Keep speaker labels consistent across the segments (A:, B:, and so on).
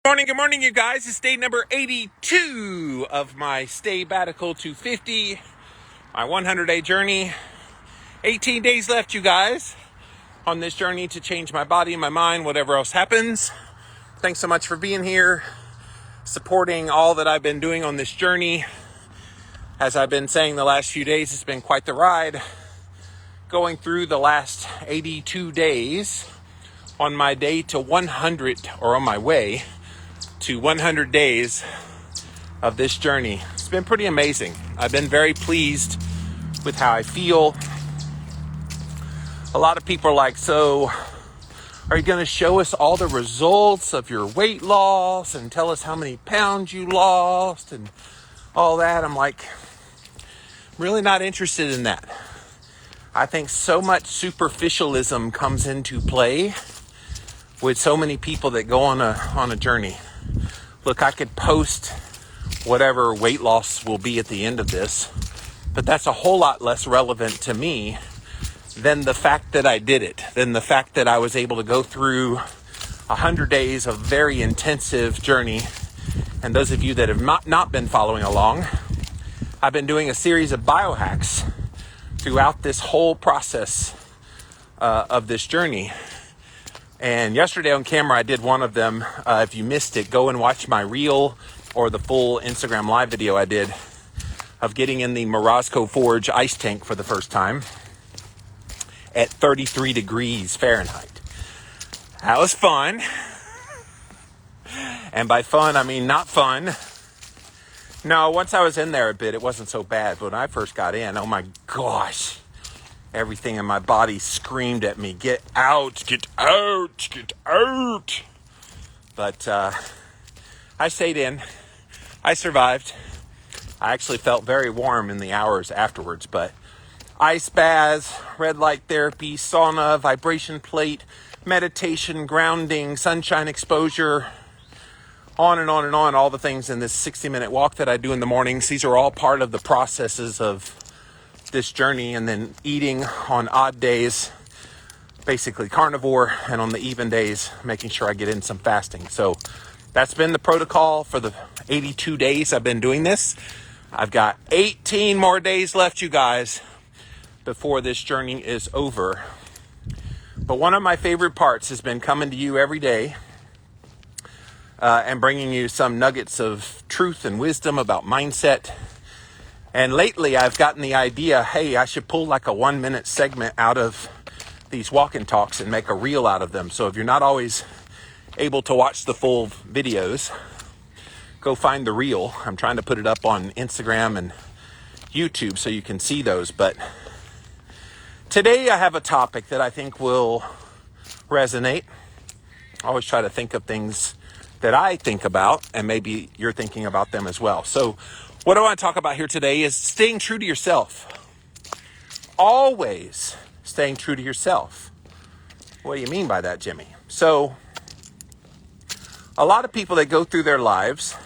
A: Good morning, you guys. It's day number 82 of my Stay-Batical 250, my 100-day journey. 18 days left, you guys, on this journey to change my body, my mind, whatever else happens. Thanks so much for being here, supporting all that I've been doing on this journey. As I've been saying the last few days, it's been quite the ride. Going through the last 82 days on my day to 100, or on my way to 100 days of this journey. It's been pretty amazing. I've been very pleased with how I feel. A lot of people are like, so are you going to show us all the results of your weight loss and tell us how many pounds you lost and all that? I'm like, really not interested in that. I think so much superficialism comes into play with so many people that go on a journey. Look, I could post whatever weight loss will be at the end of this, but that's a whole lot less relevant to me than the fact that I did it, than the fact that I was able to go through 100 days of very intensive journey. And those of you that have not been following along, I've been doing a series of biohacks throughout this whole process of this journey. And yesterday on camera, I did one of them. If you missed it, go and watch my reel or the full Instagram live video I did of getting in the Morozco Forge ice tank for the first time at 33 degrees Fahrenheit. That was fun. And by fun, I mean not fun. No, once I was in there a bit, it wasn't so bad. But when I first got in, oh my gosh. Everything in my body screamed at me, get out, get out, get out. But I stayed in. I survived. I actually felt very warm in the hours afterwards. But ice baths, red light therapy, sauna, vibration plate, meditation, grounding, sunshine exposure, on and on and on. All the things in this 60-minute walk that I do in the mornings. These are all part of the processes of this journey, and then eating on odd days, basically carnivore, and on the even days, making sure I get in some fasting. So that's been the protocol for the 82 days I've been doing this. I've got 18 more days left, you guys, before this journey is over. But one of my favorite parts has been coming to you every day and bringing you some nuggets of truth and wisdom about mindset. And lately I've gotten the idea, hey, I should pull like a 1-minute segment out of these walk and talks and make a reel out of them. So if you're not always able to watch the full videos, go find the reel. I'm trying to put it up on Instagram and YouTube so you can see those. But today I have a topic that I think will resonate. I always try to think of things that I think about, and maybe you're thinking about them as well. So what I want to talk about here today is staying true to yourself. Always staying true to yourself. What do you mean by that, Jimmy? So, a lot of people, they go through their lives,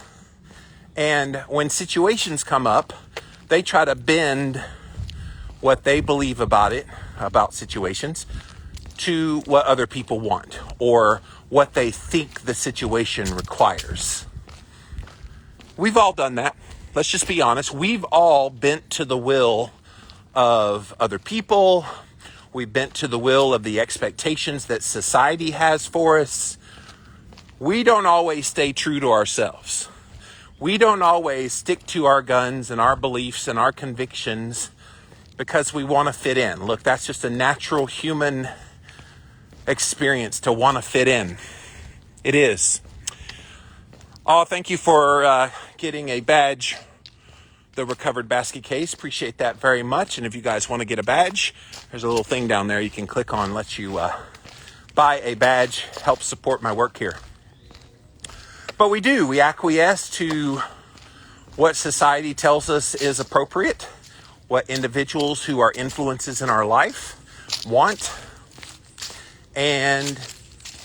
A: and when situations come up, they try to bend what they believe about situations, to what other people want, or what they think the situation requires. We've all done that. Let's just be honest. We've all bent to the will of other people. We've bent to the will of the expectations that society has for us. We don't always stay true to ourselves. We don't always stick to our guns and our beliefs and our convictions because we want to fit in. Look, that's just a natural human experience to want to fit in. It is. Oh, thank you for getting a badge, the Recovered Basket Case. Appreciate that very much. And if you guys want to get a badge, there's a little thing down there you can click on, lets you buy a badge, help support my work here. But we acquiesce to what society tells us is appropriate, what individuals who are influences in our life want. And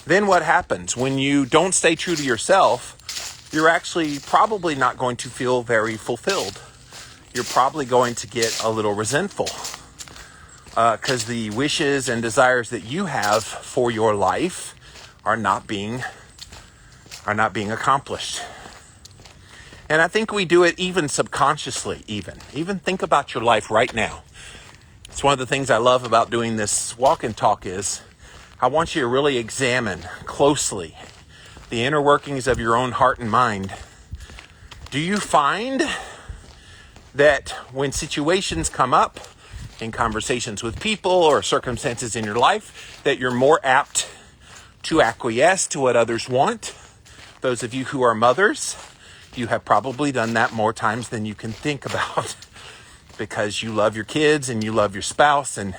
A: then what happens when you don't stay true to yourself? You're actually probably not going to feel very fulfilled. You're probably going to get a little resentful because the wishes and desires that you have for your life are not being are not being accomplished. And I think we do it even subconsciously, even think about your life right now. It's one of the things I love about doing this walk and talk is I want you to really examine closely the inner workings of your own heart and mind. Do you find that when situations come up in conversations with people or circumstances in your life, that you're more apt to acquiesce to what others want? Those of you who are mothers, you have probably done that more times than you can think about because you love your kids and you love your spouse and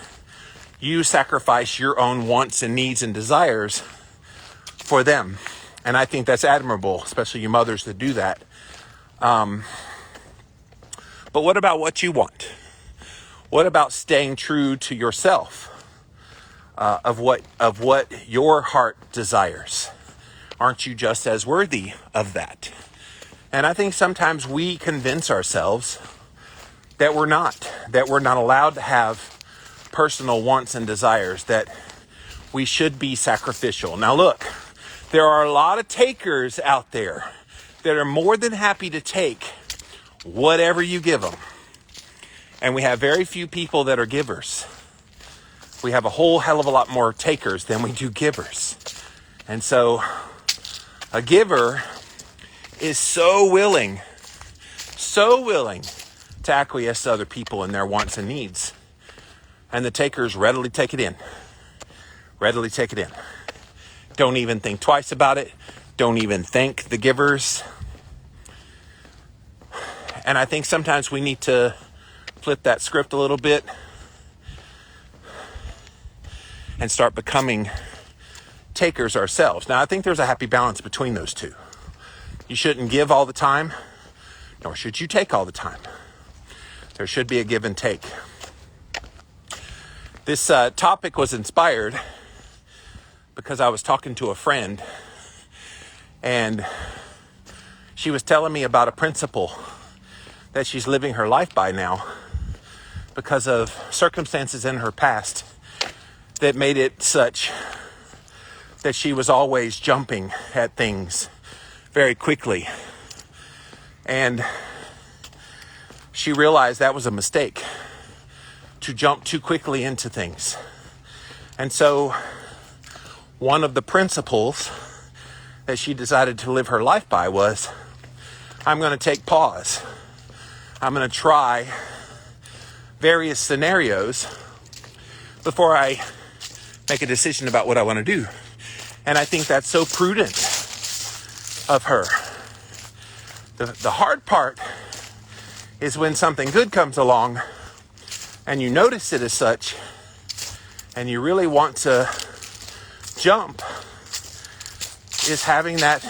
A: you sacrifice your own wants and needs and desires for them. And I think that's admirable, especially you mothers that do that. But what about what you want? What about staying true to yourself of what your heart desires? Aren't you just as worthy of that? And I think sometimes we convince ourselves that we're not allowed to have personal wants and desires, that we should be sacrificial. Now look, there are a lot of takers out there that are more than happy to take whatever you give them. And we have very few people that are givers. We have a whole hell of a lot more takers than we do givers. And so a giver is so willing to acquiesce to other people and their wants and needs. And the takers readily take it in. Don't even think twice about it. Don't even thank the givers. And I think sometimes we need to flip that script a little bit and start becoming takers ourselves. Now, I think there's a happy balance between those two. You shouldn't give all the time, nor should you take all the time. There should be a give and take. This topic was inspired because I was talking to a friend and she was telling me about a principle that she's living her life by now because of circumstances in her past that made it such that she was always jumping at things very quickly. And she realized that was a mistake, to jump too quickly into things. And so one of the principles that she decided to live her life by was, I'm going to take pause. I'm going to try various scenarios before I make a decision about what I want to do. And I think that's so prudent of her. The hard part is when something good comes along and you notice it as such and you really want to jump, is having that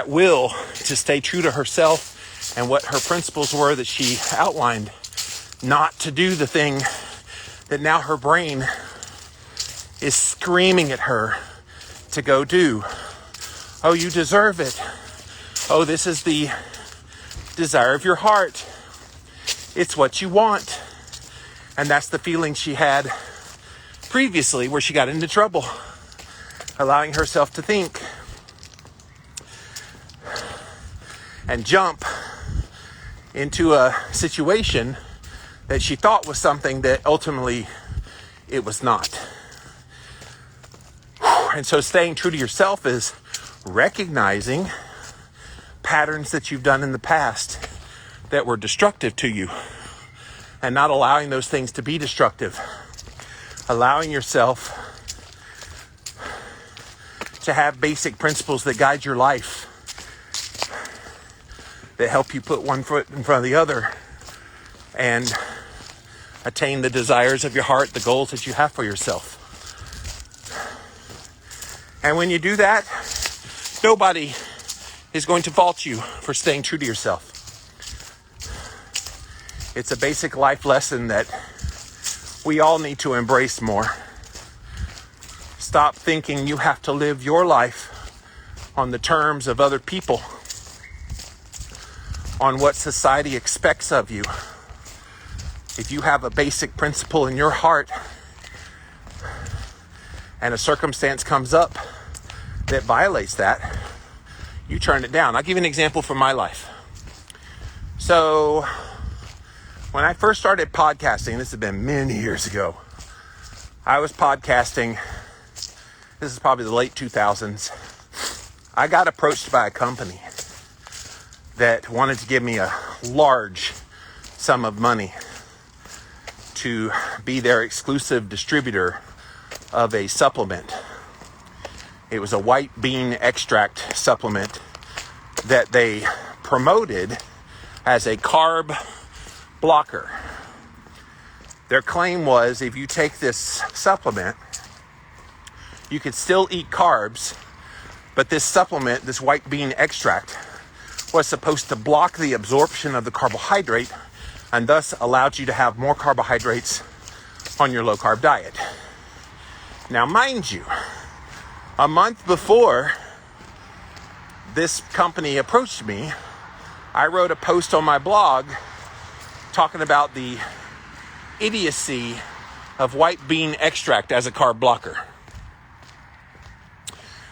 A: will to stay true to herself and what her principles were that she outlined, not to do the thing that now her brain is screaming at her to go do. Oh, you deserve it. Oh, this is the desire of your heart. It's what you want. And that's the feeling she had previously where she got into trouble, allowing herself to think and jump into a situation that she thought was something that ultimately it was not. And so staying true to yourself is recognizing patterns that you've done in the past that were destructive to you and not allowing those things to be destructive. Allowing yourself to have basic principles that guide your life, that help you put one foot in front of the other and attain the desires of your heart, the goals that you have for yourself. And when you do that, nobody is going to fault you for staying true to yourself. It's a basic life lesson that we all need to embrace more. Stop thinking you have to live your life on the terms of other people, on what society expects of you. If you have a basic principle in your heart and a circumstance comes up that violates that, you turn it down. I'll give you an example from my life. So when I first started podcasting, this has been many years ago, I was podcasting. This is probably the late 2000s. I got approached by a company that wanted to give me a large sum of money to be their exclusive distributor of a supplement. It was a white bean extract supplement that they promoted as a carb blocker. Their claim was if you take this supplement, you could still eat carbs, but this supplement, this white bean extract, was supposed to block the absorption of the carbohydrate and thus allowed you to have more carbohydrates on your low-carb diet. Now, mind you, a month before this company approached me, I wrote a post on my blog talking about the idiocy of white bean extract as a carb blocker.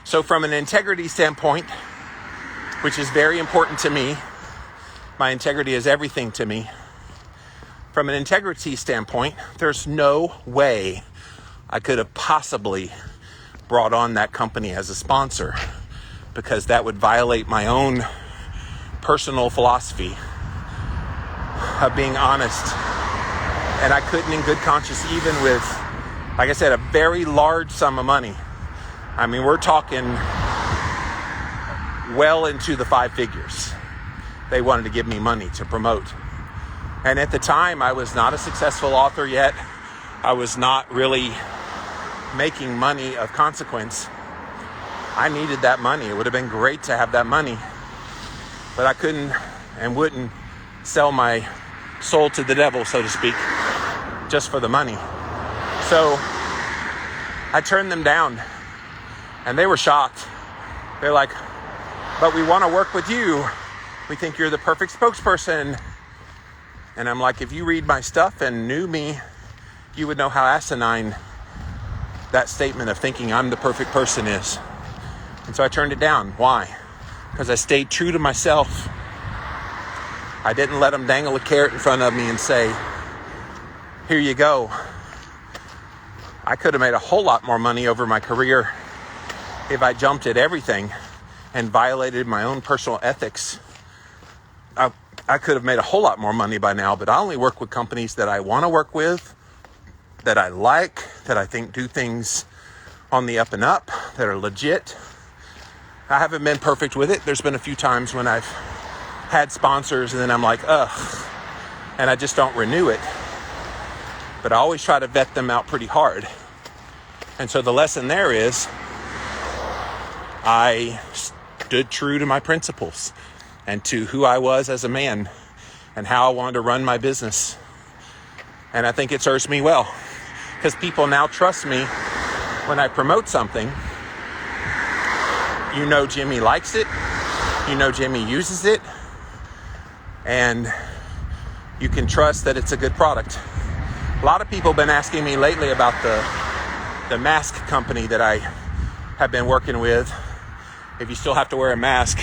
A: So from an integrity standpoint, which is very important to me, my integrity is everything to me. From an integrity standpoint, there's no way I could have possibly brought on that company as a sponsor, because that would violate my own personal philosophy of being honest. And I couldn't in good conscience, even with, like I said, a very large sum of money. I mean, we're talking well into the 5 figures. They wanted to give me money to promote. And at the time, I was not a successful author yet. I was not really making money of consequence. I needed that money. It would have been great to have that money, but I couldn't and wouldn't sell my soul to the devil, so to speak, just for the money. So I turned them down, and they were shocked. They're like, but we want to work with you. We think you're the perfect spokesperson. And I'm like, if you read my stuff and knew me, you would know how asinine that statement of thinking I'm the perfect person is. And so I turned it down. Why? Because I stayed true to myself. I didn't let them dangle a carrot in front of me and say, here you go. I could have made a whole lot more money over my career if I jumped at everything and violated my own personal ethics. I could have made a whole lot more money by now, but I only work with companies that I want to work with, that I like, that I think do things on the up and up, that are legit. I haven't been perfect with it. There's been a few times when I've had sponsors and then I'm like, ugh, and I just don't renew it. But I always try to vet them out pretty hard. And so the lesson there is I stood true to my principles and to who I was as a man and how I wanted to run my business. And I think it serves me well, because people now trust me when I promote something. You know Jimmy likes it. You know Jimmy uses it. And you can trust that it's a good product. A lot of people have been asking me lately about the mask company that I have been working with. If you still have to wear a mask,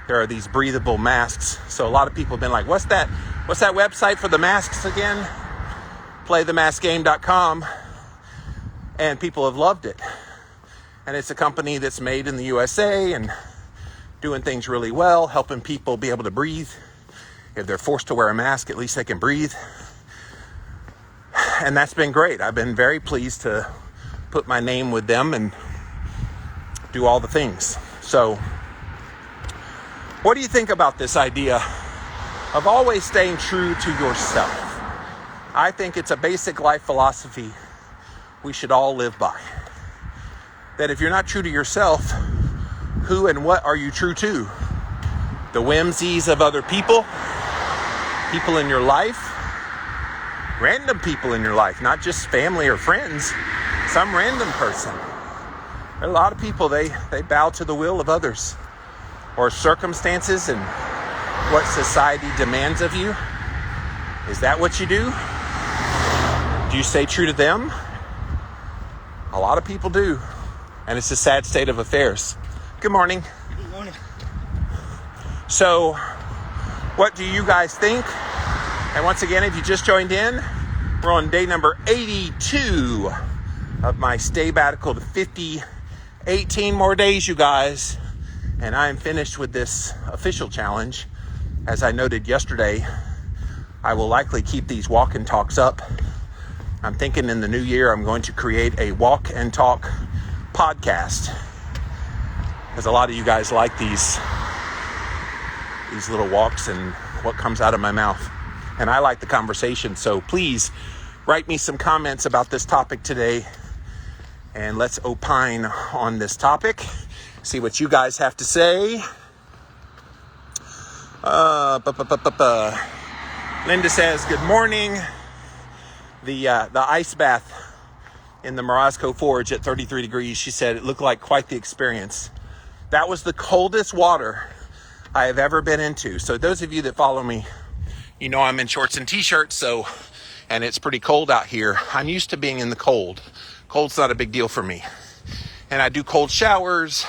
A: there are these breathable masks. So a lot of people have been like, what's that website for the masks again? playthemaskgame.com. And people have loved it. And it's a company that's made in the USA and doing things really well, helping people be able to breathe. If they're forced to wear a mask, at least they can breathe. And that's been great. I've been very pleased to put my name with them and do all the things. So what do you think about this idea of always staying true to yourself? I think it's a basic life philosophy we should all live by. That if you're not true to yourself, who and what are you true to? The whimsies of other people? People in your life? Random people in your life, not just family or friends. Some random person. There are a lot of people, they bow to the will of others or circumstances and what society demands of you. Is that what you do? Do you stay true to them? A lot of people do. And it's a sad state of affairs. Good morning.
B: Good morning.
A: So, what do you guys think? And once again, if you just joined in, we're on day number 82 of my stay sabbatical to 50. 18 more days, you guys, and I am finished with this official challenge. As I noted yesterday, I will likely keep these walk and talks up. I'm thinking in the new year I'm going to create a walk and talk podcast, because a lot of you guys like these little walks and what comes out of my mouth, and I like the conversation. So please write me some comments about this topic today, and let's opine on this topic, see what you guys have to say. Linda says, good morning. The ice bath in the Morosco Forge at 33 degrees, she said it looked like quite the experience. That was the coldest water I have ever been into. So those of you that follow me, you know I'm in shorts and t-shirts, and it's pretty cold out here. I'm used to being in the cold. Cold's not a big deal for me. And I do cold showers,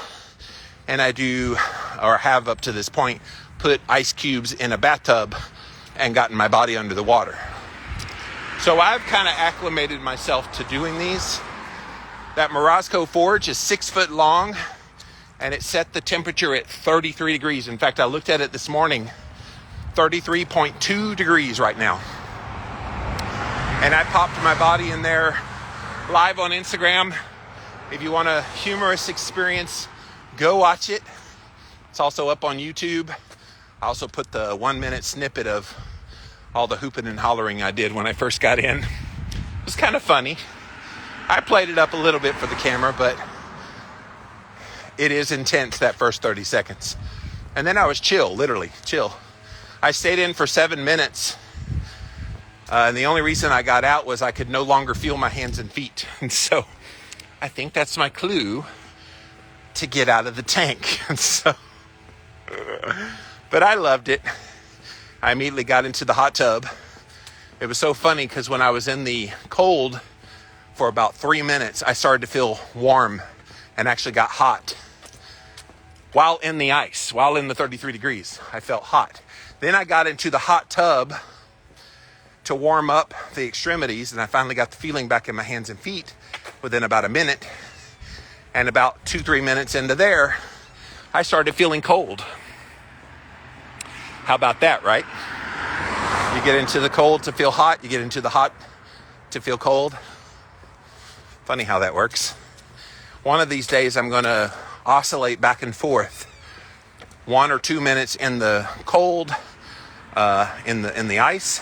A: and I do, or have up to this point, put ice cubes in a bathtub and gotten my body under the water. So I've kind of acclimated myself to doing these. That Morosco Forge is 6 foot long, and it set the temperature at 33 degrees. In fact, I looked at it this morning, 33.2 degrees right now. And I popped my body in there live on Instagram. If you want a humorous experience, go watch it. It's also up on YouTube. I also put the 1 minute snippet of all the hooping and hollering I did when I first got in. It was kind of funny. I played it up a little bit for the camera, but it is intense that first 30 seconds. And then I was chill, literally chill. I stayed in for 7 minutes. And the only reason I got out was I could no longer feel my hands and feet. And so I think that's my clue to get out of the tank. And so, but I loved it. I immediately got into the hot tub. It was so funny because when I was in the cold for about 3 minutes, I started to feel warm and actually got hot. While in the ice, while in the 33 degrees, I felt hot. Then I got into the hot tub to warm up the extremities, and I finally got the feeling back in my hands and feet within about a minute. And about 2-3 minutes into there, I started feeling cold. How about that, right? You get into the cold to feel hot, you get into the hot to feel cold. Funny how that works. One of these days I'm going to oscillate back and forth. 1 or 2 minutes in the cold, in the ice.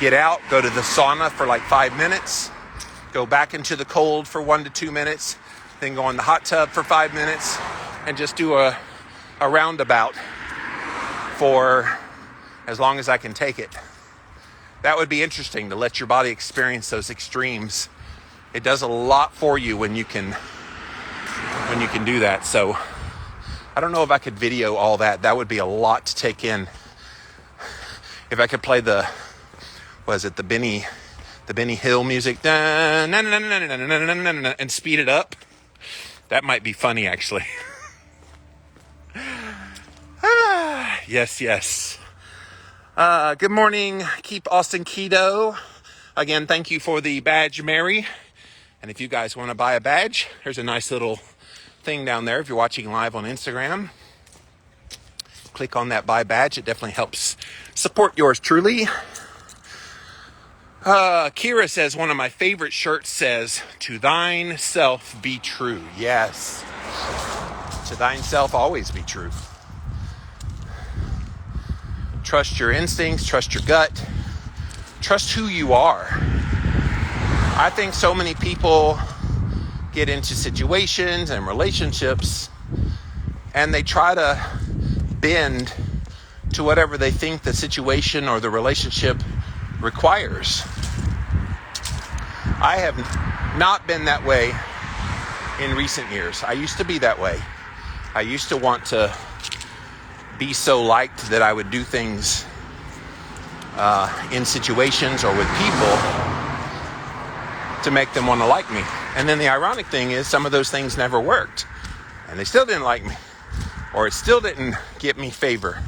A: Get out, go to the sauna for like 5 minutes. Go back into the cold for 1 to 2 minutes. Then go in the hot tub for 5 minutes. And just do a roundabout for as long as I can take it. That would be interesting, to let your body experience those extremes. It does a lot for you when you can do that. So I don't know if I could video all that. That would be a lot to take in. If I could play the Benny Hill music, and speed it up, that might be funny actually. Yes. Good morning. Keep Austin Keto. Again, thank you for the badge, Mary. And if you guys want to buy a badge, there's a nice little thing down there. If you're watching live on Instagram, click on that buy badge. It definitely helps support yours truly. Kira says, one of my favorite shirts says, to thine self be true. Yes. To thine self always be true. Trust your instincts, trust your gut, trust who you are. I think so many people get into situations and relationships and they try to bend to whatever they think the situation or the relationship requires. I have not been that way in recent years. I used to be that way. I used to want to be so liked that I would do things in situations or with people to make them want to like me. And then the ironic thing is some of those things never worked and they still didn't like me, or it still didn't get me favor.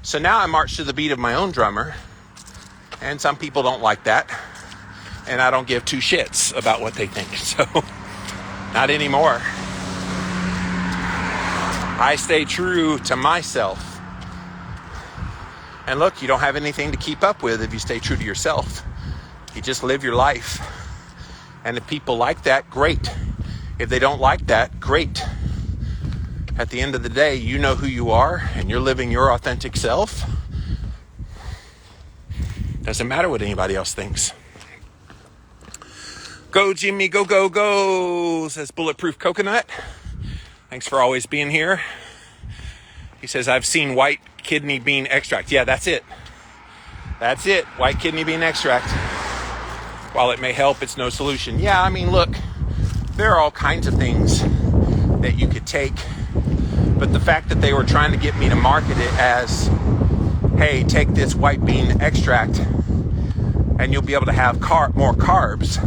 A: So now I march to the beat of my own drummer, and some people don't like that, and I don't give two shits about what they think. So, not anymore. I stay true to myself. And look, you don't have anything to keep up with if you stay true to yourself. You just live your life. And if people like that, great. If they don't like that, great. At the end of the day, you know who you are, and you're living your authentic self. Doesn't matter what anybody else thinks. Go, Jimmy, go, go, go, says Bulletproof Coconut. Thanks for always being here. He says, I've seen white kidney bean extract. Yeah, that's it. That's it. White kidney bean extract. While it may help, it's no solution. Yeah, I mean, look, there are all kinds of things that you could take. But the fact that they were trying to get me to market it as, hey, take this white bean extract and you'll be able to have more carbs.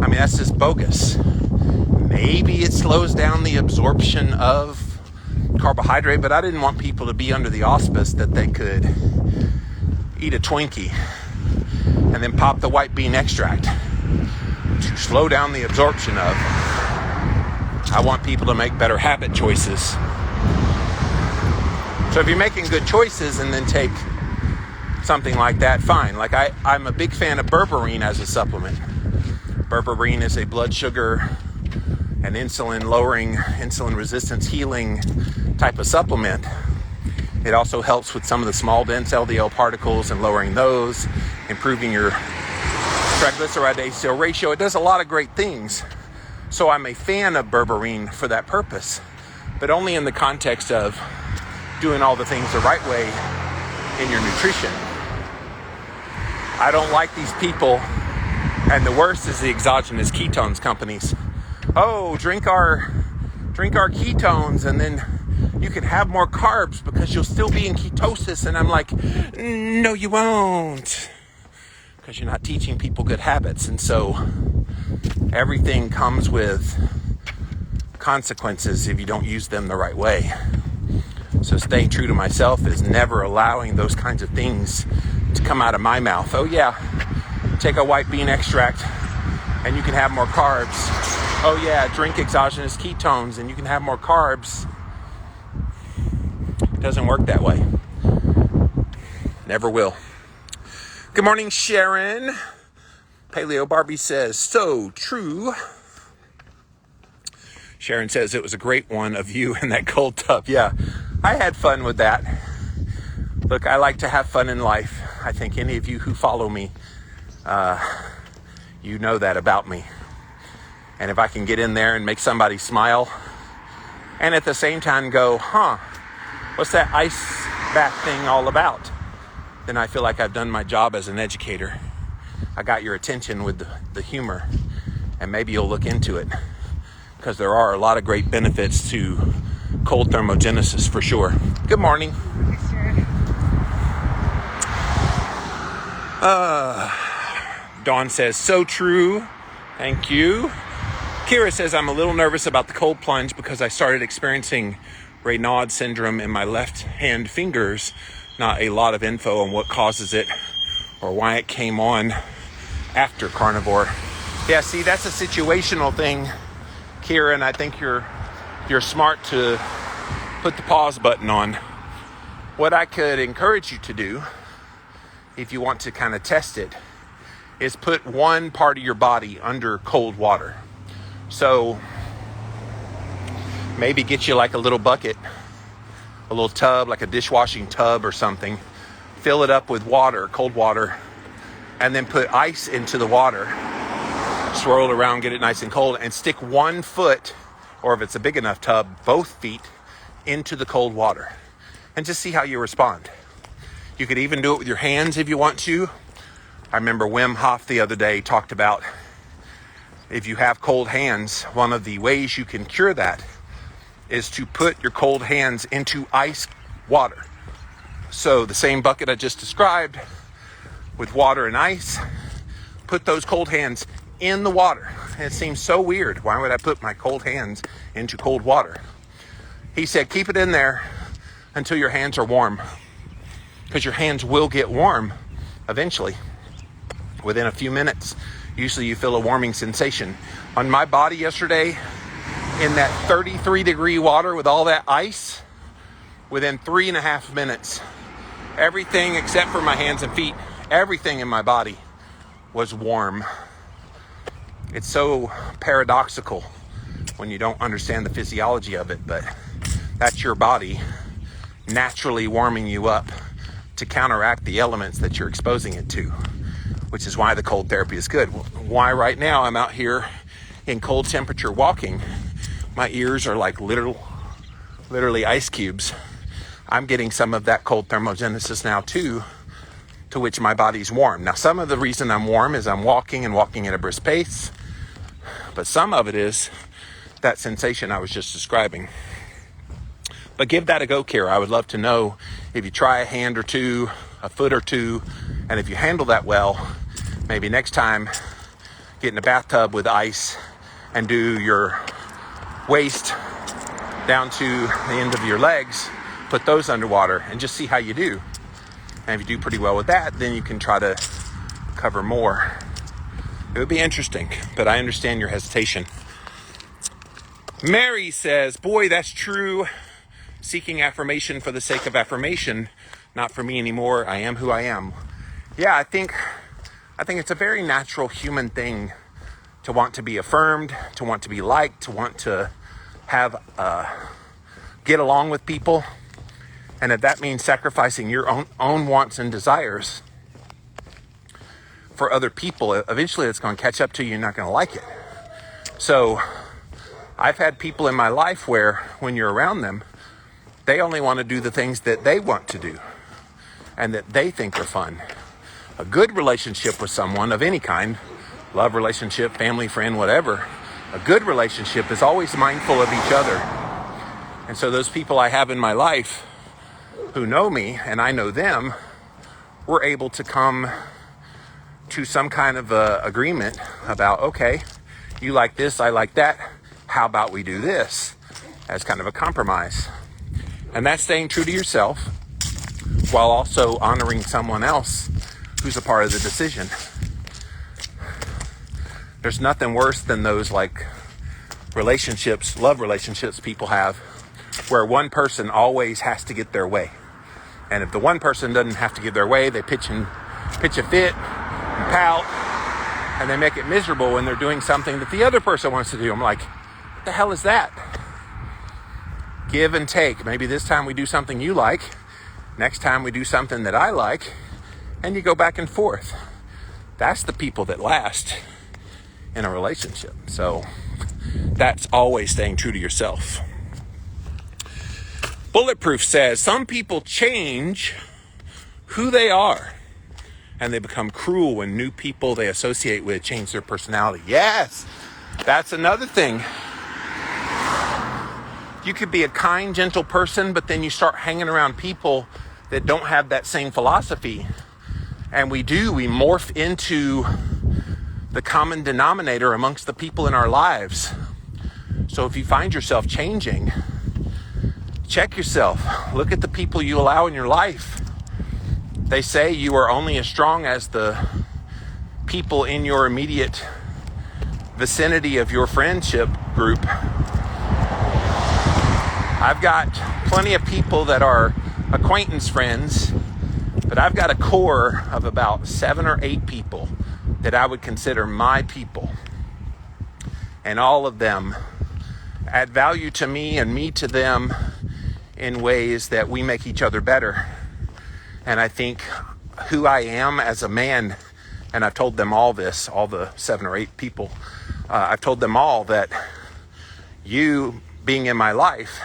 A: I mean, that's just bogus. Maybe it slows down the absorption of carbohydrate, but I didn't want people to be under the auspice that they could eat a Twinkie and then pop the white bean extract to slow down the absorption of. I want people to make better habit choices. So if you're making good choices and then take something like that, fine. Like I'm a big fan of berberine as a supplement. Berberine is a blood sugar and insulin lowering, insulin resistance healing type of supplement. It also helps with some of the small dense LDL particles and lowering those, improving your triglyceride to HDL ratio. It does a lot of great things. So I'm a fan of berberine for that purpose, but only in the context of doing all the things the right way in your nutrition. I don't like these people, and the worst is the exogenous ketones companies. Oh, drink our ketones and then you can have more carbs because you'll still be in ketosis. And I'm like, no, you won't, because you're not teaching people good habits. And so everything comes with consequences if you don't use them the right way. So staying true to myself is never allowing those kinds of things to come out of my mouth. Oh yeah, take a white bean extract and you can have more carbs. Oh yeah, drink exogenous ketones and you can have more carbs. It doesn't work that way. Never will. Good morning, Sharon. Paleo Barbie says, so true. Sharon says it was a great one of you in that cold tub. Yeah, I had fun with that. Look, I like to have fun in life. I think any of you who follow me, you know that about me. And if I can get in there and make somebody smile and at the same time go, what's that ice bath thing all about? Then I feel like I've done my job as an educator. I got your attention with the humor, and maybe you'll look into it, because there are a lot of great benefits to cold thermogenesis for sure. Good morning. Dawn says, so true. Thank you. Kira says, I'm a little nervous about the cold plunge because I started experiencing Raynaud syndrome in my left hand fingers. Not a lot of info on what causes it or why it came on after carnivore. Yeah, see, that's a situational thing, Kira, and I think you're smart to put the pause button on. What I could encourage you to do, if you want to kind of test it, is put one part of your body under cold water. So maybe get you like a little bucket, a little tub, like a dishwashing tub or something. Fill it up with water, cold water, and then put ice into the water. Swirl it around, get it nice and cold, and stick 1 foot, or if it's a big enough tub, both feet into the cold water. And just see how you respond. You could even do it with your hands if you want to. I remember Wim Hof the other day talked about if you have cold hands, one of the ways you can cure that is to put your cold hands into ice water. So the same bucket I just described with water and ice, put those cold hands in the water. And it seems so weird. Why would I put my cold hands into cold water? He said, keep it in there until your hands are warm. because your hands will get warm eventually. Within a few minutes, usually you feel a warming sensation. On my body yesterday, in that 33-degree water with all that ice, within 3.5 minutes, everything except for my hands and feet, everything in my body was warm. It's so paradoxical when you don't understand the physiology of it, but that's your body naturally warming you up to counteract the elements that you're exposing it to, which is why the cold therapy is good. Why right now I'm out here in cold temperature walking, my ears are like literally ice cubes. I'm getting some of that cold thermogenesis now too, to which my body's warm. Now, some of the reason I'm warm is I'm walking at a brisk pace, but some of it is that sensation I was just describing. But give that a go, Kara. I would love to know if you try a hand or two, a foot or two, and if you handle that well, maybe next time get in a bathtub with ice and do your waist down to the end of your legs, put those underwater and just see how you do. And if you do pretty well with that, then you can try to cover more. It would be interesting, but I understand your hesitation. Mary says, boy, that's true. Seeking affirmation for the sake of affirmation, not for me anymore. I am who I am. Yeah, I think it's a very natural human thing to want to be affirmed, to want to be liked, to want to have get along with people. And if that means sacrificing your own wants and desires for other people, eventually it's going to catch up to you. You're not going to like it. So I've had people in my life where when you're around them, they only want to do the things that they want to do and that they think are fun. A good relationship with someone of any kind, love relationship, family, friend, whatever, a good relationship is always mindful of each other. And so those people I have in my life who know me and I know them, we're able to come to some kind of agreement about, okay, you like this, I like that. How about we do this as kind of a compromise? And that's staying true to yourself while also honoring someone else who's a part of the decision. There's nothing worse than those like relationships, love relationships people have where one person always has to get their way. And if the one person doesn't have to get their way, they pitch a fit and pout, and they make it miserable when they're doing something that the other person wants to do. I'm like, what the hell is that? Give and take. Maybe this time we do something you like. Next time we do something that I like. And you go back and forth. That's the people that last in a relationship. So that's always staying true to yourself. Bulletproof says, some people change who they are. And they become cruel when new people they associate with change their personality. Yes, that's another thing. You could be a kind, gentle person, but then you start hanging around people that don't have that same philosophy. And we morph into the common denominator amongst the people in our lives. So if you find yourself changing, check yourself. Look at the people you allow in your life. They say you are only as strong as the people in your immediate vicinity of your friendship group. I've got plenty of people that are acquaintance friends, but I've got a core of about 7 or 8 people that I would consider my people. And all of them add value to me and me to them in ways that we make each other better. And I think who I am as a man, and I've told them all this, all the 7 or 8 people, I've told them all that you being in my life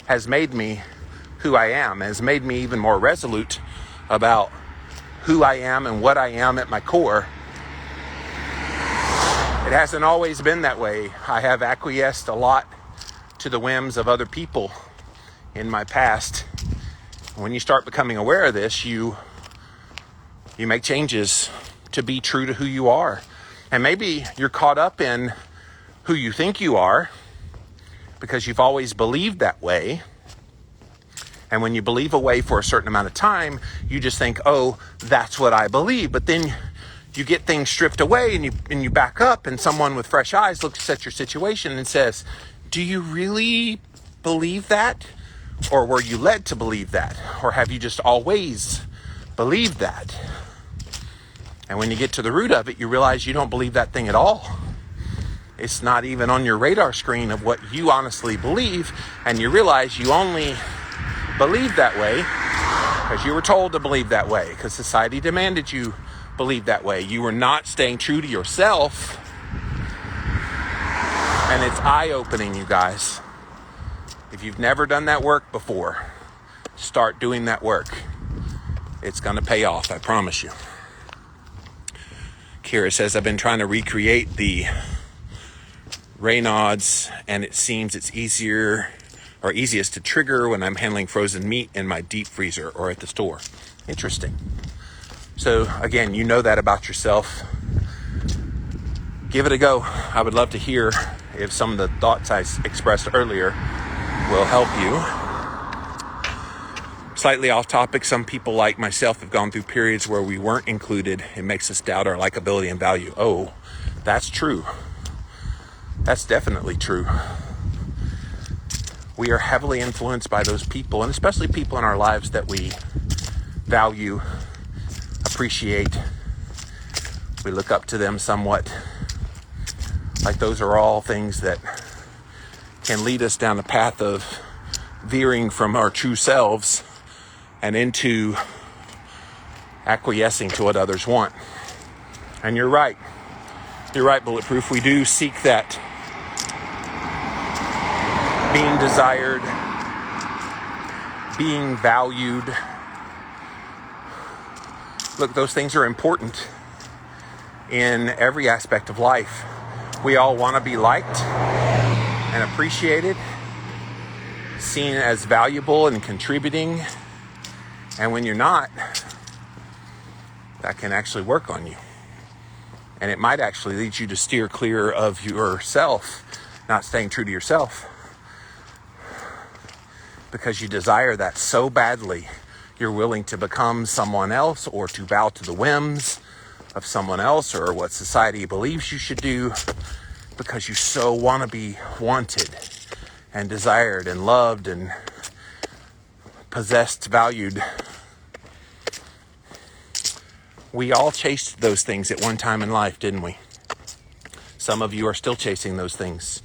A: has made me who I am, has made me even more resolute about who I am and what I am at my core. It hasn't always been that way. I have acquiesced a lot to the whims of other people in my past. When you start becoming aware of this, you make changes to be true to who you are. And maybe you're caught up in who you think you are because you've always believed that way. And when you believe a way for a certain amount of time, you just think, oh, that's what I believe. But then you get things stripped away and you back up, and someone with fresh eyes looks at your situation and says, do you really believe that? Or were you led to believe that? Or have you just always believed that? And when you get to the root of it, you realize you don't believe that thing at all. It's not even on your radar screen of what you honestly believe. And you realize you only believe that way because you were told to believe that way, because society demanded you believe that way. You were not staying true to yourself. And it's eye-opening, you guys. If you've never done that work before, start doing that work. It's going to pay off, I promise you. Kira says, I've been trying to recreate the Raynaud's, and it seems it's easiest to trigger when I'm handling frozen meat in my deep freezer or at the store. Interesting. So again, you know that about yourself. Give it a go. I would love to hear if some of the thoughts I expressed earlier will help you. Slightly off topic, some people like myself have gone through periods where we weren't included. It makes us doubt our likability and value. Oh, that's true. That's definitely true. We are heavily influenced by those people, and especially people in our lives that we value, appreciate. We look up to them somewhat. Like those are all things that can lead us down a path of veering from our true selves and into acquiescing to what others want. And you're right. You're right, Bulletproof. We do seek that being desired, being valued. Look, those things are important in every aspect of life. We all want to be liked and appreciated, seen as valuable and contributing. And when you're not, that can actually work on you. And it might actually lead you to steer clear of yourself, not staying true to yourself. Because you desire that so badly, you're willing to become someone else or to bow to the whims of someone else or what society believes you should do, because you so want to be wanted and desired and loved and possessed, valued. We all chased those things at one time in life, didn't we? Some of you are still chasing those things.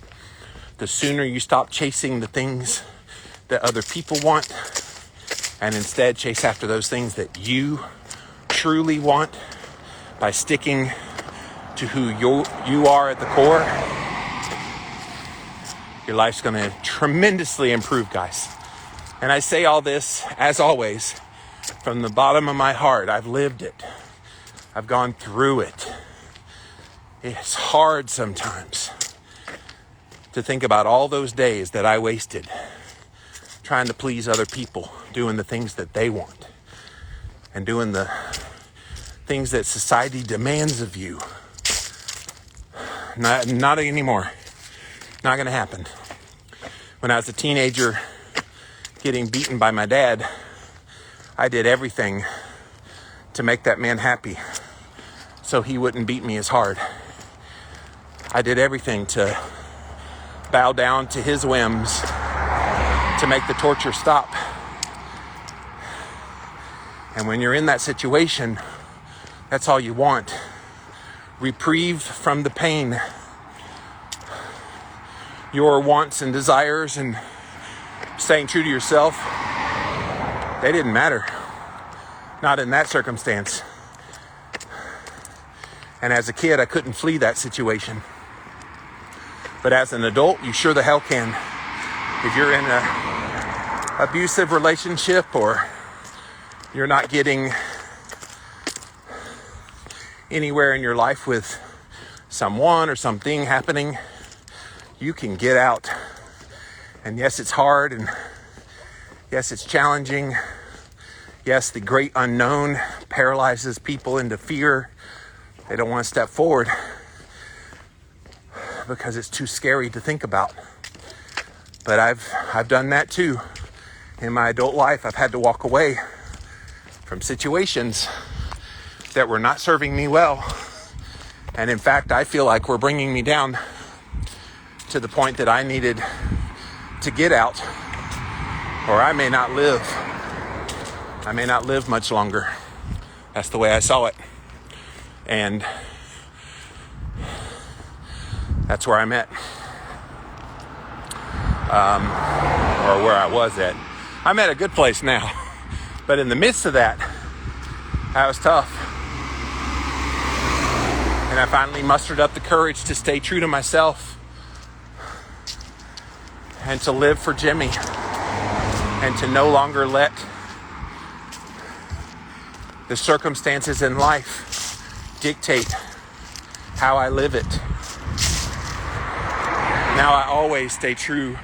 A: The sooner you stop chasing the things that other people want and instead chase after those things that you truly want by sticking to who you are at the core, your life's going to tremendously improve, guys. And I say all this, as always, from the bottom of my heart. I've lived it. I've gone through it. It's hard sometimes to think about all those days that I wasted trying to please other people, doing the things that they want and doing the things that society demands of you. Not anymore. Not going to happen. When I was a teenager getting beaten by my dad, I did everything to make that man happy so he wouldn't beat me as hard. I did everything to bow down to his whims to make the torture stop. And when you're in that situation, that's all you want. Reprieve from the pain. Your wants and desires and staying true to yourself, they didn't matter. Not in that circumstance. And as a kid, I couldn't flee that situation. But as an adult, you sure the hell can. If you're in an abusive relationship or you're not getting anywhere in your life with someone or something happening, you can get out. And yes, it's hard, and yes, it's challenging. Yes, the great unknown paralyzes people into fear. They don't want to step forward because it's too scary to think about. But I've done that too. In my adult life, I've had to walk away from situations that were not serving me well. And in fact, I feel like were bringing me down to the point that I needed to get out, or I may not live. I may not live much longer. That's the way I saw it. And that's where I'm at. Or where I was at. I'm at a good place now. But in the midst of that, that was tough. And I finally mustered up the courage to stay true to myself and to live for Jimmy and to no longer let the circumstances in life dictate how I live it. Now I always stay true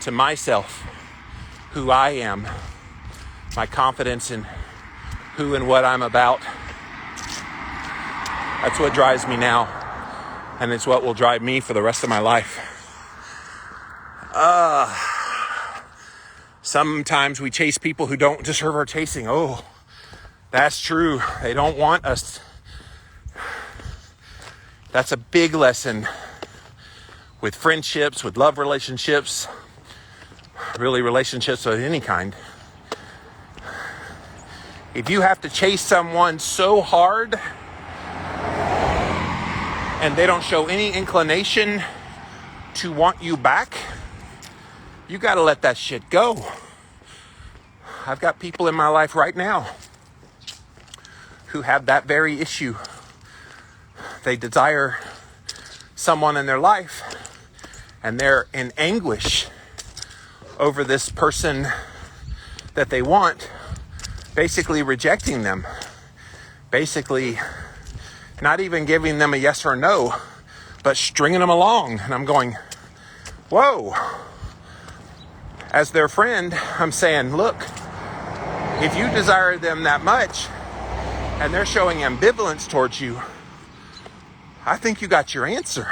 A: to myself, who I am, my confidence in who and what I'm about. That's what drives me now, and it's what will drive me for the rest of my life. Sometimes we chase people who don't deserve our chasing. Oh, that's true. They don't want us. That's a big lesson with friendships, with love relationships, really relationships of any kind. If you have to chase someone so hard and they don't show any inclination to want you back, you got to let that shit go. I've got people in my life right now who have that very issue. They desire someone in their life and they're in anguish over this person that they want, basically rejecting them, basically not even giving them a yes or no, but stringing them along. And I'm going, whoa. As their friend, I'm saying, look, if you desire them that much and they're showing ambivalence towards you, I think you got your answer.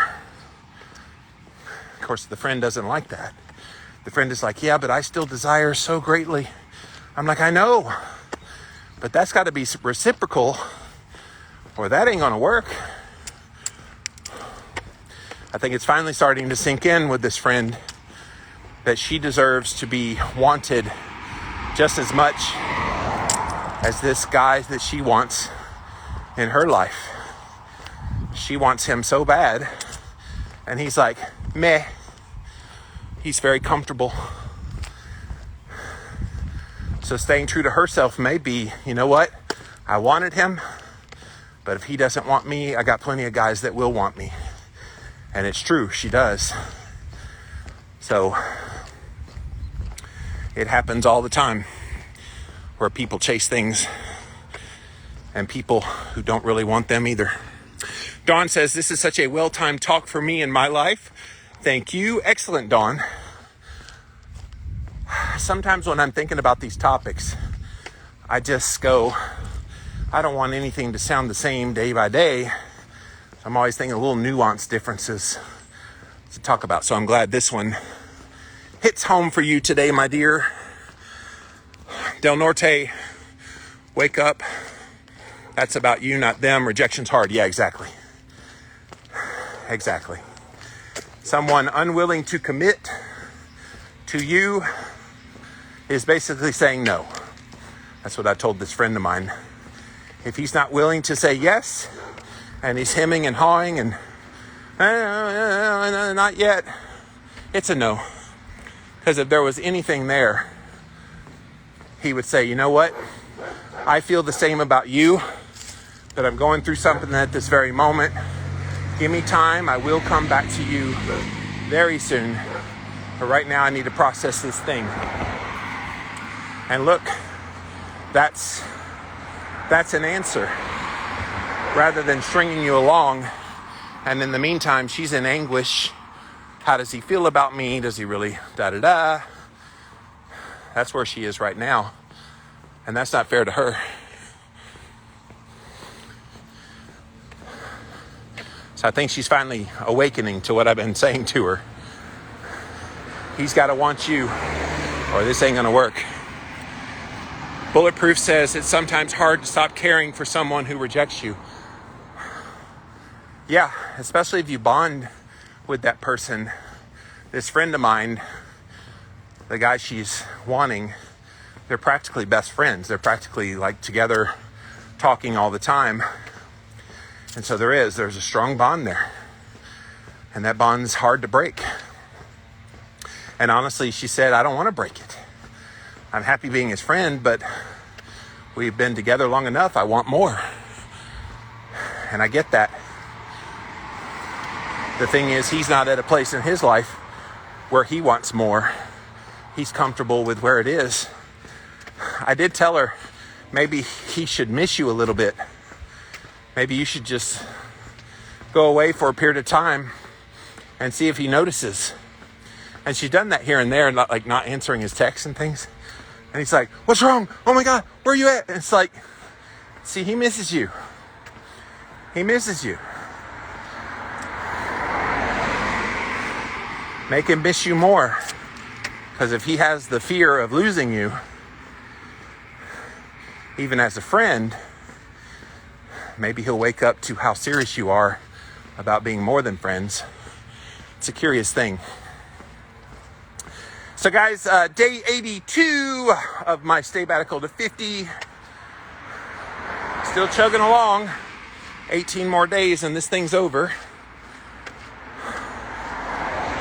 A: Of course, the friend doesn't like that. The friend is like, yeah, but I still desire so greatly. I'm like, I know, but that's got to be reciprocal or that ain't going to work. I think it's finally starting to sink in with this friend that she deserves to be wanted just as much as this guy that she wants in her life. She wants him so bad, and he's like, meh. He's very comfortable. So staying true to herself may be, you know what? I wanted him, but if he doesn't want me, I got plenty of guys that will want me. And it's true, she does. So it happens all the time where people chase things and people who don't really want them either. Dawn says, this is such a well-timed talk for me in my life. Thank you. Excellent, Dawn. Sometimes when I'm thinking about these topics, I just go, I don't want anything to sound the same day by day. I'm always thinking little nuanced differences to talk about. So I'm glad this one hits home for you today, my dear. Del Norte, wake up. That's about you, not them. Rejection's hard. Yeah, exactly. Exactly. Someone unwilling to commit to you is basically saying no. That's what I told this friend of mine. If he's not willing to say yes, and he's hemming and hawing and not yet, it's a no. Because if there was anything there, he would say, you know what? I feel the same about you, but I'm going through something at this very moment. Give me time. I will come back to you very soon. But right now I need to process this thing. And look, that's an answer. Rather than stringing you along, and in the meantime, she's in anguish. How does he feel about me? Does he really da-da-da? That's where she is right now. And that's not fair to her. So I think she's finally awakening to what I've been saying to her. He's got to want you. or this ain't gonna work. Bulletproof says it's sometimes hard to stop caring for someone who rejects you. Yeah, especially if you bond with that person. This friend of mine, the guy she's wanting, they're practically best friends. They're practically like together talking all the time. And so there's a strong bond there. And that bond's hard to break. And honestly, she said, I don't want to break it. I'm happy being his friend, but we've been together long enough. I want more. And I get that. The thing is, he's not at a place in his life where he wants more. He's comfortable with where it is. I did tell her, maybe he should miss you a little bit. Maybe you should just go away for a period of time and see if he notices. And she's done that here and there, not answering his texts and things. And he's like, what's wrong? Oh my God, where are you at? And it's like, see, he misses you. He misses you. Make him miss you more. Because if he has the fear of losing you, even as a friend, maybe he'll wake up to how serious you are about being more than friends. It's a curious thing. So guys, day 82 of my stay sabbatical to 50. Still chugging along. 18 more days and this thing's over.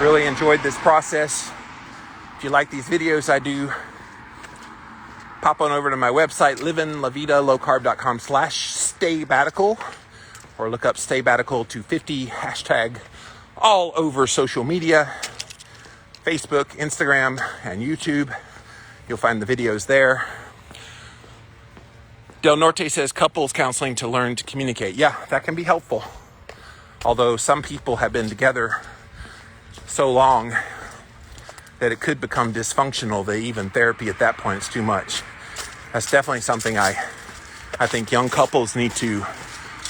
A: Really enjoyed this process. If you like these videos I do, pop on over to my website, livinlavidalowcarb.com/staybatical, or look up staybatical to 50 hashtag all over social media, Facebook, Instagram, and YouTube. You'll find the videos there. Del Norte says couples counseling to learn to communicate. Yeah, that can be helpful. Although some people have been together so long that it could become dysfunctional, that even therapy at that point is too much. That's definitely something I think young couples need to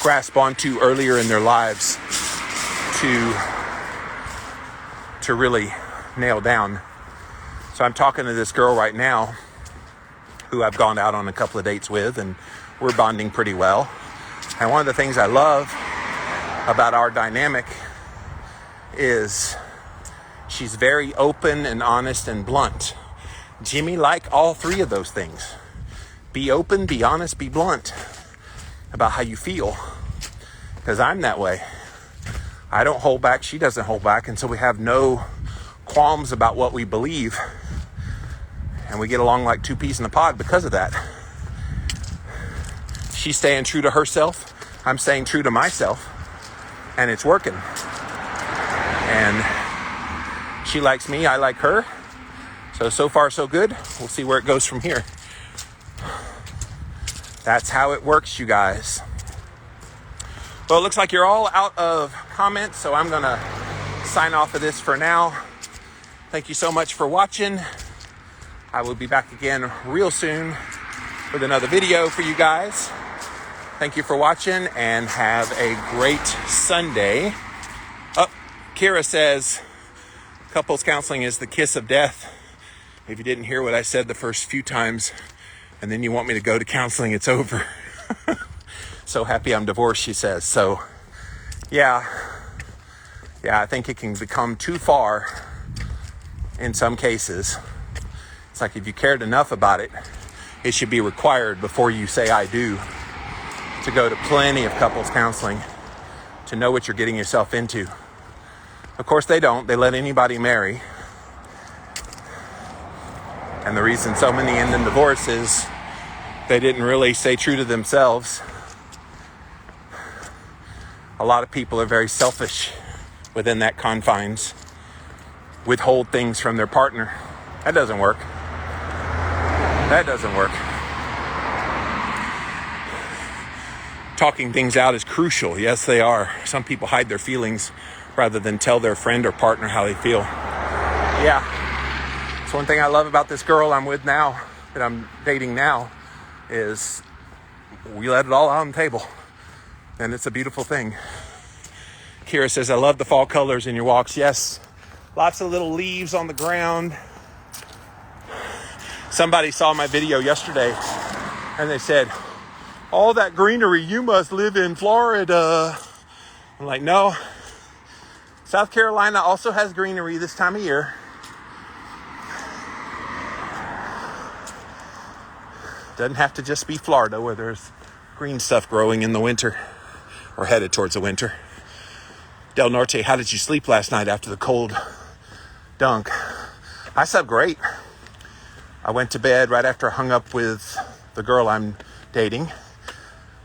A: grasp onto earlier in their lives to really nail down. So I'm talking to this girl right now who I've gone out on a couple of dates with, and we're bonding pretty well. And one of the things I love about our dynamic is she's very open and honest and blunt. Jimmy liked all three of those things. Be open, be honest, be blunt about how you feel. Because I'm that way. I don't hold back, she doesn't hold back, and so we have no qualms about what we believe. And we get along like two peas in a pod because of that. She's staying true to herself. I'm staying true to myself. And it's working. And she likes me, I like her. So far so good. We'll see where it goes from here. That's how it works, you guys. Well, it looks like you're all out of comments, so I'm going to sign off of this for now. Thank you so much for watching. I will be back again real soon with another video for you guys. Thank you for watching and have a great Sunday. Oh, Kira says, couples counseling is the kiss of death. If you didn't hear what I said the first few times, and then you want me to go to counseling, it's over. So happy I'm divorced, she says. So, yeah, I think it can become too far in some cases. It's like if you cared enough about it, it should be required before you say I do to go to plenty of couples counseling to know what you're getting yourself into. Of course they don't. They let anybody marry. And the reason so many end in divorce is they didn't really stay true to themselves. A lot of people are very selfish within that confines, withhold things from their partner. That doesn't work. That doesn't work. Talking things out is crucial. Yes, they are. Some people hide their feelings rather than tell their friend or partner how they feel. Yeah. It's one thing I love about this girl I'm with now, that I'm dating now, is we let it all out on the table. And it's a beautiful thing. Kira says, I love the fall colors in your walks. Yes, lots of little leaves on the ground. Somebody saw my video yesterday and they said, all that greenery, you must live in Florida. I'm like, no. South Carolina also has greenery this time of year. Doesn't have to just be Florida where there's green stuff growing in the winter or headed towards the winter. Del Norte, how did you sleep last night after the cold dunk? I slept great. I went to bed right after I hung up with the girl I'm dating.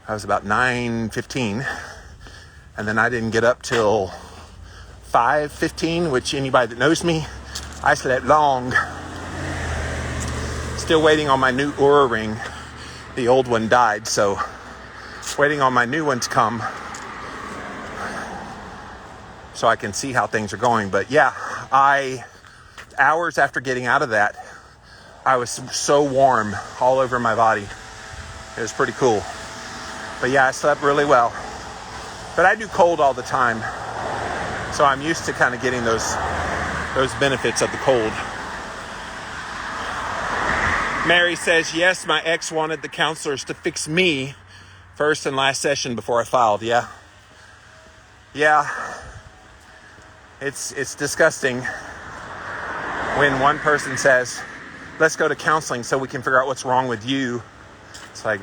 A: I was about 9:15, and then I didn't get up till 5:15, which anybody that knows me, I slept long. Still waiting on my new Oura ring. The old one died, so waiting on my new one to come so I can see how things are going. But yeah, hours after getting out of that, I was so warm all over my body. It was pretty cool. But yeah, I slept really well. But I do cold all the time, so I'm used to kind of getting those benefits of the cold. Mary says, yes, my ex wanted the counselors to fix me first and last session before I filed. Yeah. It's disgusting when one person says, let's go to counseling so we can figure out what's wrong with you. It's like,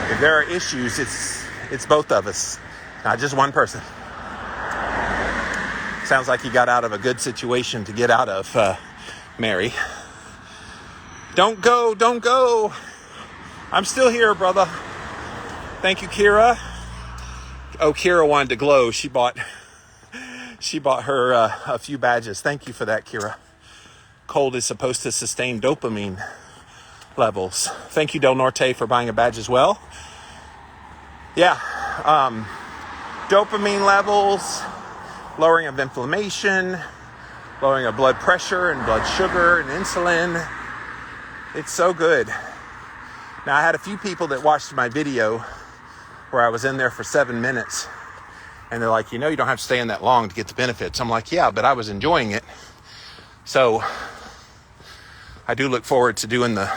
A: if there are issues, it's both of us, not just one person. Sounds like you got out of a good situation to get out of, Mary. Don't go. I'm still here, brother. Thank you, Kira. Oh, Kira wanted to glow. She bought her a few badges. Thank you for that, Kira. Cold is supposed to sustain dopamine levels. Thank you, Del Norte, for buying a badge as well. Yeah, dopamine levels, lowering of inflammation, lowering of blood pressure and blood sugar and insulin. It's so good. Now, I had a few people that watched my video where I was in there for 7 minutes, and they're like, you don't have to stay in that long to get the benefits. I'm like, yeah, but I was enjoying it. So I do look forward to doing the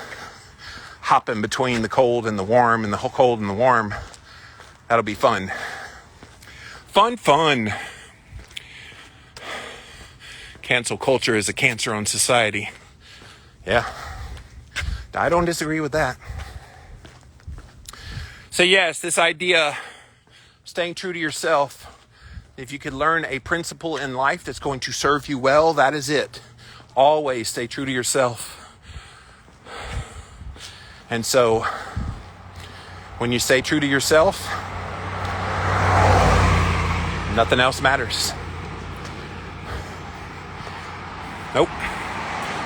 A: hopping between the cold and the warm and the cold and the warm. That'll be fun. Fun. Cancel culture is a cancer on society. Yeah. I don't disagree with that. So yes, this idea, staying true to yourself. If you could learn a principle in life that's going to serve you well, that is it. Always stay true to yourself. And so, when you stay true to yourself, nothing else matters. Nope.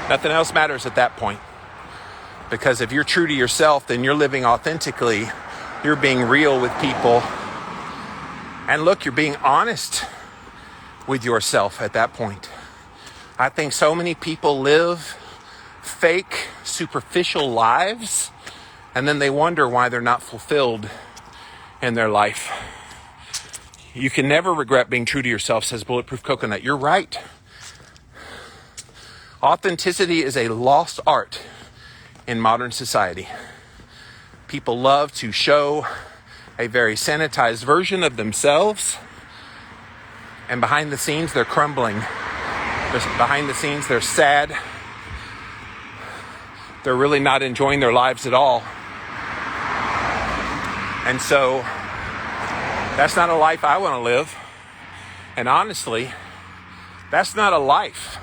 A: Nothing else matters at that point. Because if you're true to yourself, then you're living authentically. You're being real with people. And look, you're being honest with yourself at that point. I think so many people live fake, superficial lives, and then they wonder why they're not fulfilled in their life. You can never regret being true to yourself, says Bulletproof Coconut. You're right. Authenticity is a lost art in modern society. People love to show a very sanitized version of themselves, and behind the scenes they're crumbling. Behind the scenes they're sad. They're really not enjoying their lives at all. And so that's not a life I want to live. And honestly, that's not a life.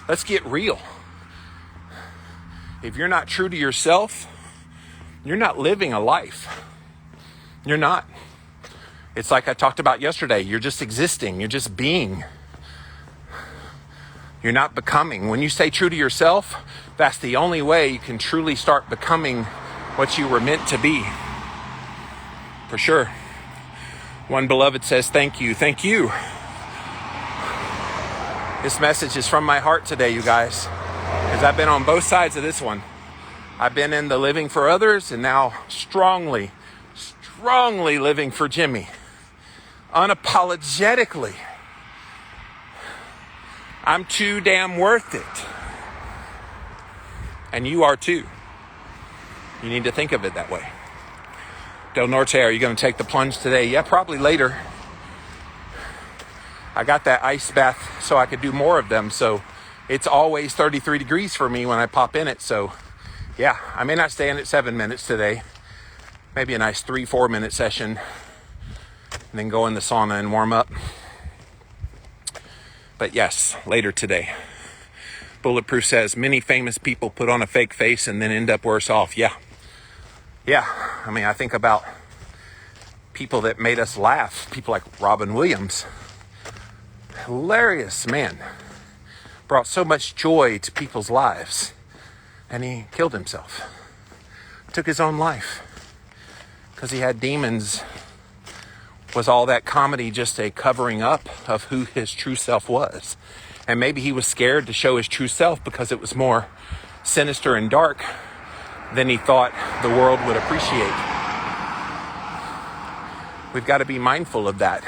A: Let's get real. If you're not true to yourself, you're not living a life. You're not. It's like I talked about yesterday. You're just existing. You're just being. You're not becoming. When you stay true to yourself, that's the only way you can truly start becoming what you were meant to be. For sure. One beloved says, thank you. Thank you. This message is from my heart today, you guys, because I've been on both sides of this one. I've been in the living for others and now strongly living for Jimmy. Unapologetically. I'm too damn worth it. And you are too. You need to think of it that way. Del Norte, are you going to take the plunge today? Yeah, probably later. I got that ice bath so I could do more of them. So it's always 33 degrees for me when I pop in it. So yeah, I may not stay in it 7 minutes today. Maybe a nice 3-4 minute session. And then go in the sauna and warm up. But yes, later today. Bulletproof says many famous people put on a fake face and then end up worse off. Yeah. I mean, I think about people that made us laugh. People like Robin Williams. Hilarious man. Brought so much joy to people's lives. And he killed himself. Took his own life. Because he had demons. Was all that comedy just a covering up of who his true self was? And maybe he was scared to show his true self because it was more sinister and dark than he thought the world would appreciate. We've got to be mindful of that.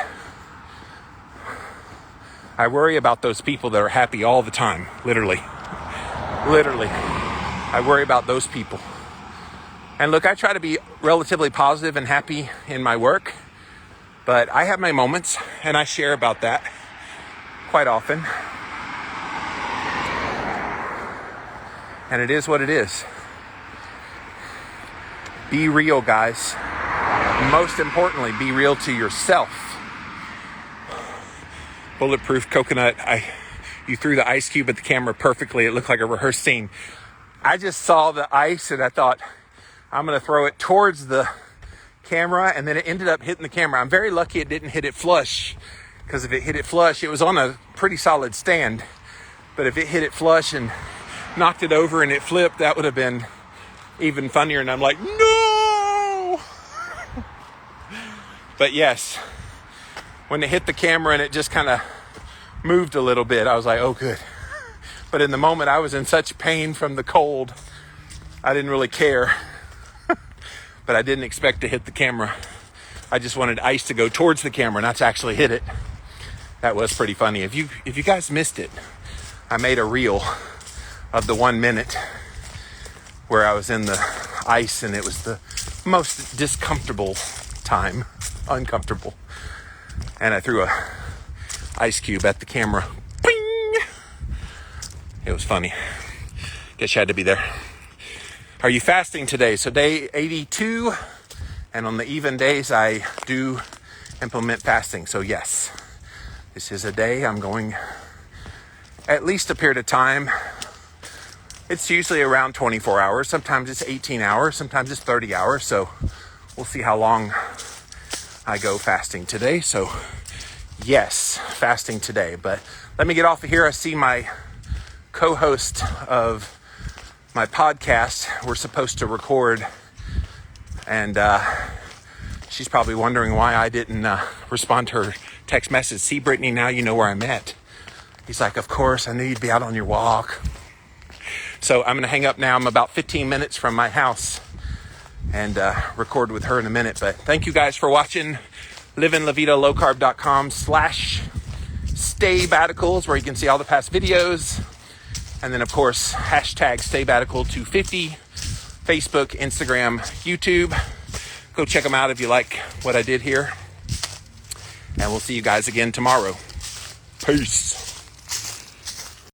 A: I worry about those people that are happy all the time, literally. I worry about those people. And look, I try to be relatively positive and happy in my work, but I have my moments and I share about that quite often. And it is what it is. Be real, guys. Most importantly, be real to yourself. Bulletproof coconut. You threw the ice cube at the camera perfectly. It looked like a rehearsed scene. I just saw the ice and I thought, I'm going to throw it towards the camera, and then it ended up hitting the camera. I'm very lucky it didn't hit it flush, because if it hit it flush, it was on a pretty solid stand. But if it hit it flush and knocked it over and it flipped, that would have been even funnier. And I'm like, no! But yes, when it hit the camera and it just kind of moved a little bit, I was like, oh, good. But in the moment, I was in such pain from the cold, I didn't really care. But I didn't expect to hit the camera. I just wanted ice to go towards the camera, not to actually hit it. That was pretty funny. If you guys missed it, I made a reel of the 1 minute where I was in the ice, and it was the most discomfortable time. Uncomfortable. And I threw a ice cube at the camera. Bing! It was funny. Guess you had to be there. Are you fasting today? So day 82, and on the even days I do implement fasting. So yes, this is a day I'm going at least a period of time. It's usually around 24 hours. Sometimes it's 18 hours. Sometimes it's 30 hours. So we'll see how long I go fasting today. So yes, fasting today. But let me get off of here. I see my co-host of my podcast we're supposed to record, and she's probably wondering why I didn't respond to her text message. See, Brittany, now you know where I'm at. He's like, of course, I knew you'd be out on your walk. So I'm going to hang up now. I'm about 15 minutes from my house and record with her in a minute. But thank you guys for watching. LivinLaVidaLowCarb.com/StayBaticals, where you can see all the past videos. And then, of course, hashtag StayBatical250, Facebook, Instagram, YouTube. Go check them out if you like what I did here. And we'll see you guys again tomorrow. Peace.